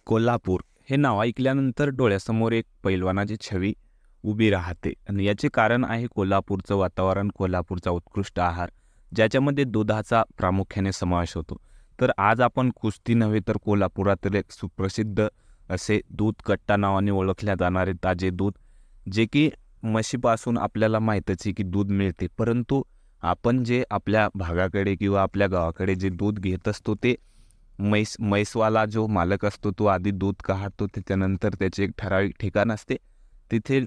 कोल्हापूर हे नाव ऐकल्यानंतर डोळ्यासमोर एक पैलवानाची छवी उभी राहते आणि याचे कारण आहे कोल्हापूरचं वातावरण, कोल्हापूरचा उत्कृष्ट आहार, ज्याच्यामध्ये दुधाचा प्रामुख्याने समावेश होतो. तर आज आपण कुस्ती नव्हे तर कोल्हापुरातील एक सुप्रसिद्ध असे दूध कट्टा नावाने ओळखल्या जाणारे ताजे दूध, जे की म्हशीपासून आपल्याला माहीतच आहे की दूध मिळते, परंतु आपण जे आपल्या भागाकडे किंवा आपल्या गावाकडे जे दूध घेत असतो ते म्हैसवाला जो मालक असतो तो आधी दूध काढतो, त्याच्यानंतर त्याचे एक ठराविक ठिकाण असते, तिथे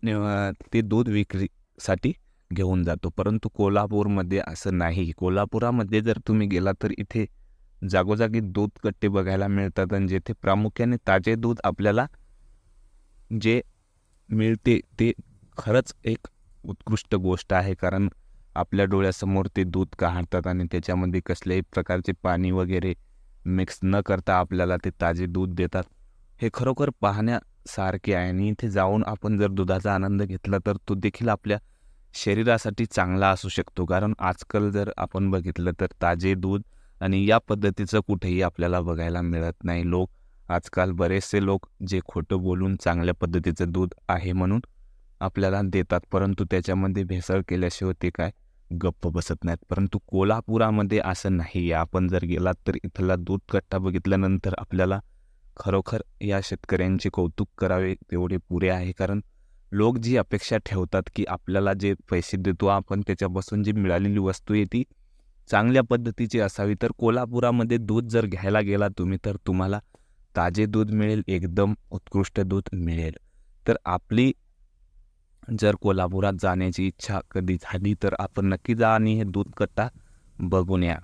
ते दूध विक्रीसाठी घेऊन जातो. परंतु कोल्हापूरमध्ये असं नाही. कोल्हापुरामध्ये जर तुम्ही गेला तर इथे जागोजागी दूध कट्टे बघायला मिळतात आणि जेथे प्रामुख्याने ताजे दूध आपल्याला जे मिळते ते खरंच एक उत्कृष्ट गोष्ट आहे. कारण आपल्या डोळ्यासमोर ते दूध काढतात आणि त्याच्यामध्ये कसल्याही प्रकारचे पाणी वगैरे मिक्स न करता आपल्याला ते ताजे दूध देतात. हे खरोखर पाहण्यासारखे आहे आणि इथे जाऊन आपण जर दुधाचा आनंद घेतला तर तो देखील आपल्या शरीरासाठी चांगला असू शकतो. कारण आजकाल जर आपण बघितलं तर ताजे दूध आणि या पद्धतीचं कुठेही आपल्याला बघायला मिळत नाही. आजकाल बरेचसे लोक जे खोटं बोलून चांगल्या पद्धतीचं दूध आहे म्हणून आपल्याला देतात, परंतु त्याच्यामध्ये भेसळ केल्याशिवाय ते काय गप्प बसत नाहीत. परंतु कोल्हापुरामध्ये असं नाही आहे. आपण जर गेलात तर इथला दूध कट्टा बघितल्यानंतर आपल्याला खरोखर या शेतकऱ्यांचे कौतुक करावे तेवढे पुरे आहे. कारण लोक जी अपेक्षा ठेवतात की आपल्याला जे पैसे देतो आपण त्याच्यापासून जी मिळालेली वस्तू आहे ती चांगल्या पद्धतीची असावी. तर कोल्हापुरामध्ये दूध जर घ्यायला गेला तुम्ही तर तुम्हाला ताजे दूध मिळेल, एकदम उत्कृष्ट दूध मिळेल. तर आपली जर कोल्हापुरात जाण्याची इच्छा कधी झाली तर आपण नक्की जा आणि हे दूध कट्टा बघून या.